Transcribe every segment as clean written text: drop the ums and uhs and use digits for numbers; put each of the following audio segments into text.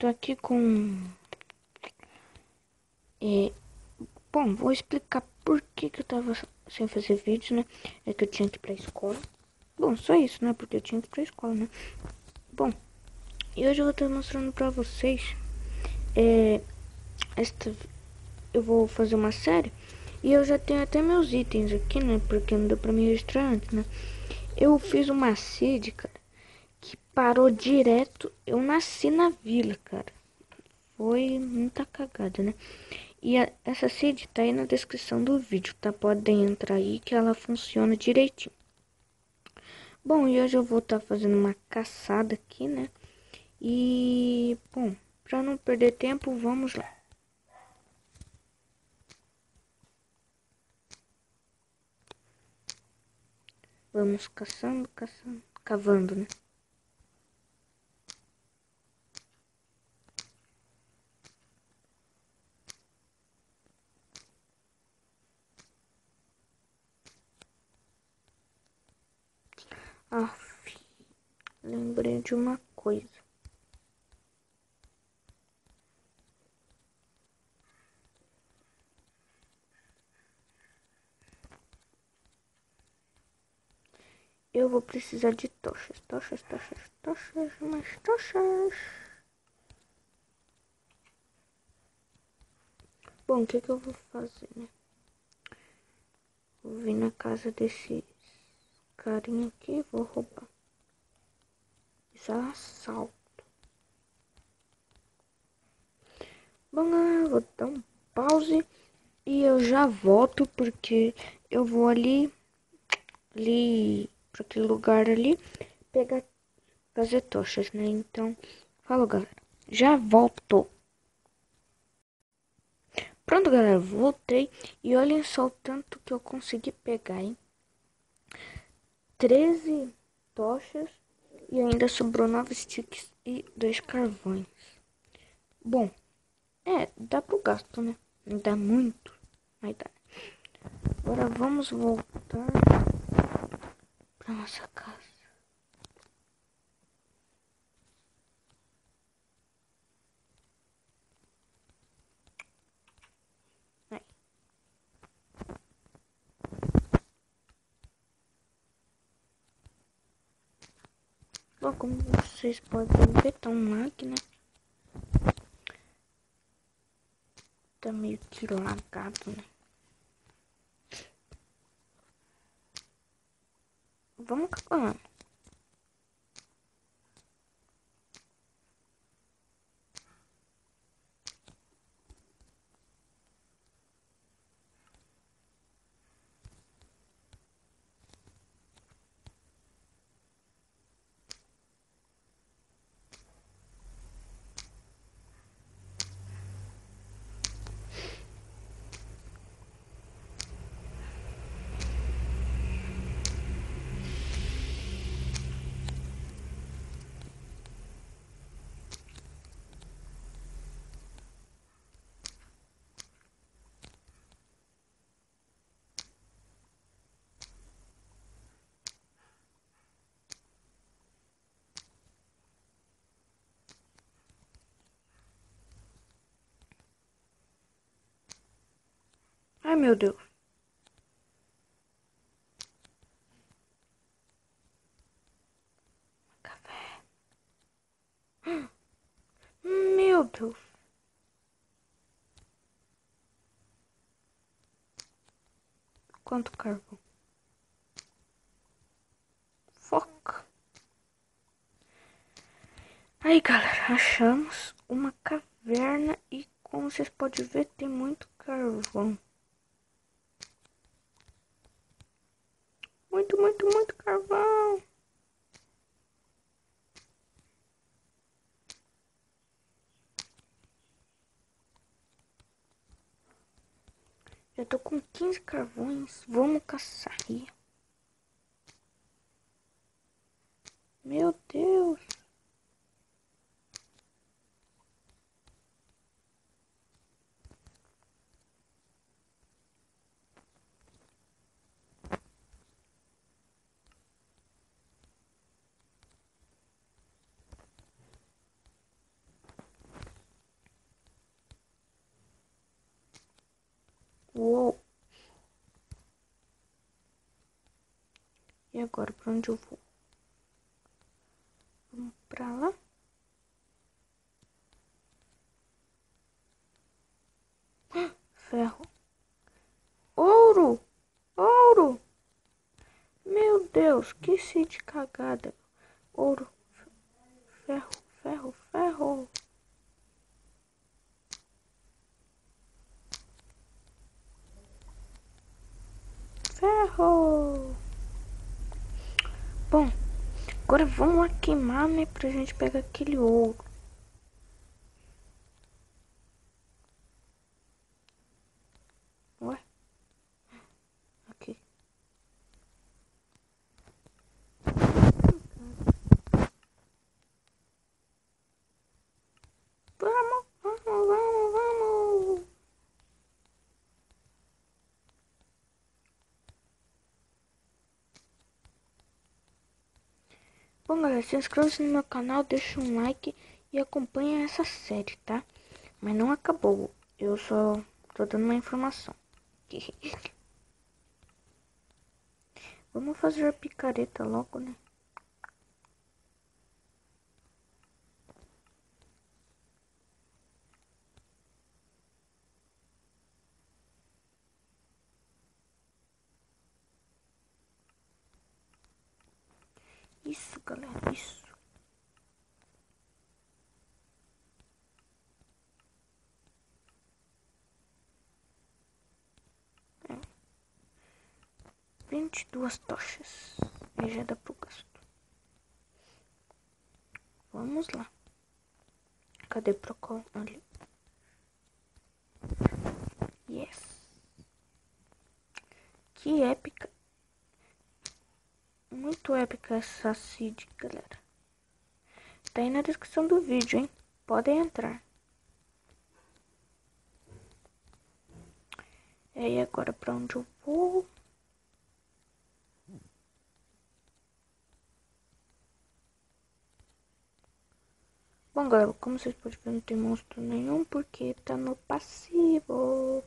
tô aqui com... Bom, vou explicar por que eu tava sem fazer vídeo, né? É que eu tinha que ir pra escola. Bom, só isso, né? Porque eu tinha que ir pra escola, né? Bom, e hoje eu vou estar mostrando pra vocês... Eu vou fazer uma série. E eu já tenho até meus itens aqui, né? Porque não deu pra me registrar antes, né? Eu fiz uma seed, cara, que parou direto. Eu nasci na vila, cara. Foi muita cagada, né? E essa seed tá aí na descrição do vídeo, tá? Podem entrar aí que ela funciona direitinho. Bom, e hoje eu vou estar fazendo uma caçada aqui, né? E, bom, pra não perder tempo, vamos lá. Vamos caçando, cavando, né? Aff, lembrei de uma coisa. Eu vou precisar de tochas, mais tochas. Bom, o que eu vou fazer, né? Vou vir na casa desses carinha aqui, vou roubar. Isso é assalto. Bom, galera, vou dar um pause e eu já volto porque eu vou ali para aquele lugar ali, pegar, fazer tochas, né? Então, falou, galera. Já voltou. Pronto, galera, voltei e olhem só o tanto que eu consegui pegar, hein? 13 tochas e ainda sobrou 9 sticks e 2 carvões. Bom, dá pro gasto, né? Não dá muito, mas dá. Agora vamos voltar pra nossa casa. Aí. Bom, como vocês podem ver, tá um lag, né? Tá meio que lagado, né? Vamos acabar. Ai, meu Deus. Café. Meu Deus. Quanto carvão? Foca. Aí, galera, achamos uma caverna e, como vocês podem ver, tem muito carvão. Muito carvão. Já tô com 15 carvões. Vamos caçar aí. Meu Deus. E agora, pra onde eu vou? Vamos pra lá. Ferro. Ouro! Ouro! Meu Deus, que sede cagada. Ouro. Ferro, ferro, ferro. Ferro. Bom, agora vamos lá queimar, né? Pra gente pegar aquele ouro. Ué? Aqui. Vamos, vamos, vamos, vamos. Bom, galera, se inscreva no meu canal, deixa um like e acompanha essa série, tá? Mas não acabou. Eu só tô dando uma informação. Vamos fazer a picareta logo, né? Isso, galera, isso. É. 22 tochas. Aí já dá pro gasto. Vamos lá. Cadê o Procol? Ali. Yes. Que épica. Muito épica essa seed, galera. Tá aí na descrição do vídeo, hein? Podem entrar. E aí, agora pra onde eu vou? Bom, galera, como vocês podem ver, não tem monstro nenhum porque tá no passivo.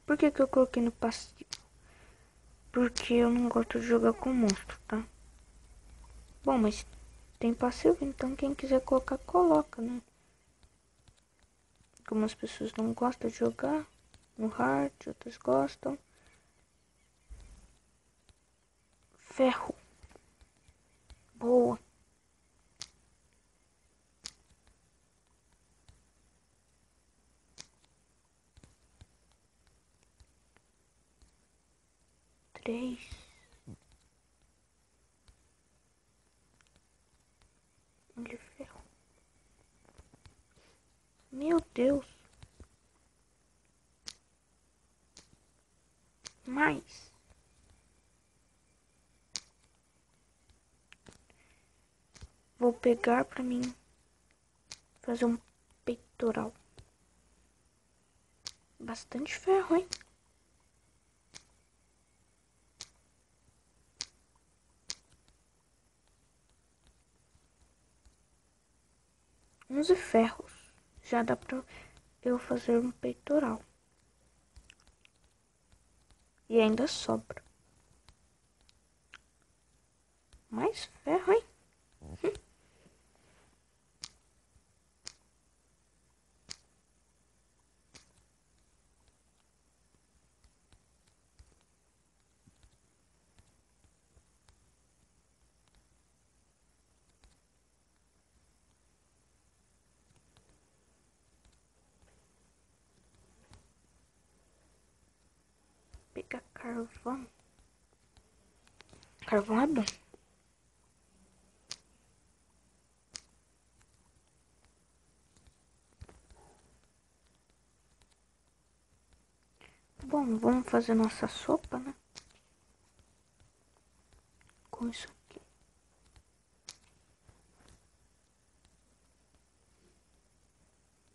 Por que que eu coloquei no passivo? Porque eu não gosto de jogar com monstro, tá? Bom, mas tem passivo, então quem quiser colocar, coloca, né? Algumas pessoas não gostam de jogar no hard, outras gostam. Ferro. Boa. Três. Olha, ferro. Meu Deus. Mais. Vou pegar pra mim fazer um peitoral. Bastante ferro, hein? Onze ferros. Já dá pra eu fazer um peitoral. E ainda sobra. Mais ferro, hein? Pegar carvão. Carvão é bom. Bom, vamos fazer nossa sopa, né? Com isso aqui.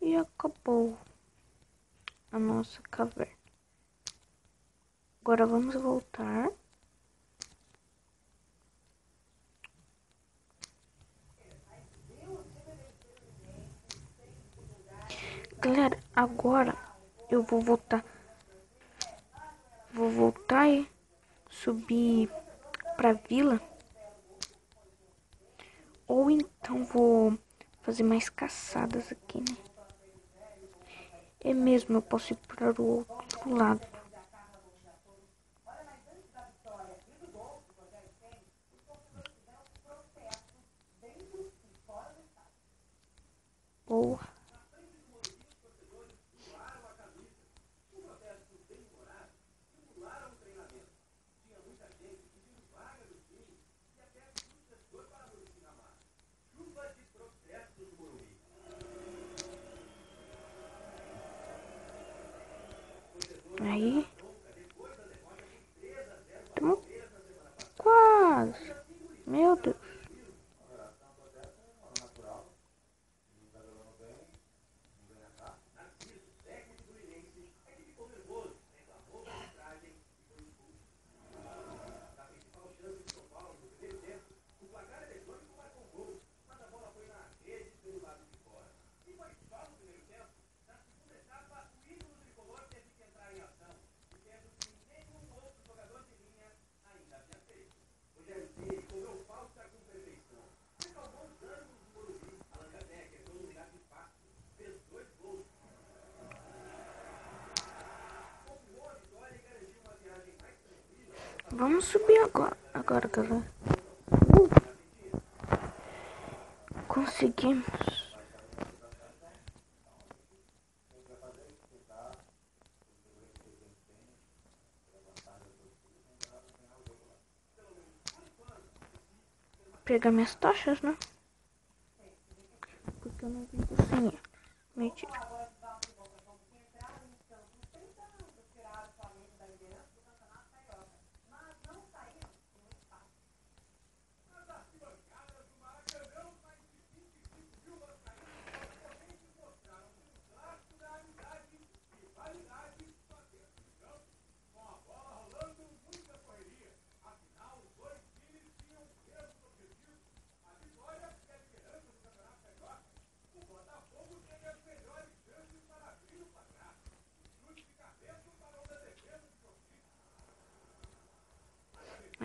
E acabou a nossa caverna. Agora vamos voltar. Galera, agora eu vou voltar vou voltar e subir pra vila. Ou então vou fazer mais caçadas aqui, né? É mesmo, eu posso ir para o outro lado. Boa. Aí. Tamo quase. Meu Deus. Vamos subir agora, galera. Conseguimos. Pegar minhas tochas, né? Porque eu não vim sem ela. Mentira.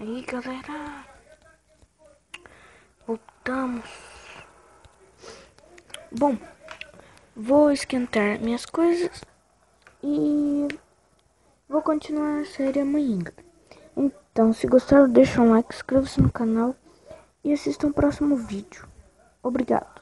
Aí, galera. Voltamos. Bom, vou esquentar minhas coisas e vou continuar a série amanhã. Então, se gostaram, deixa um like, inscreva-se no canal e assista o próximo vídeo. Obrigado.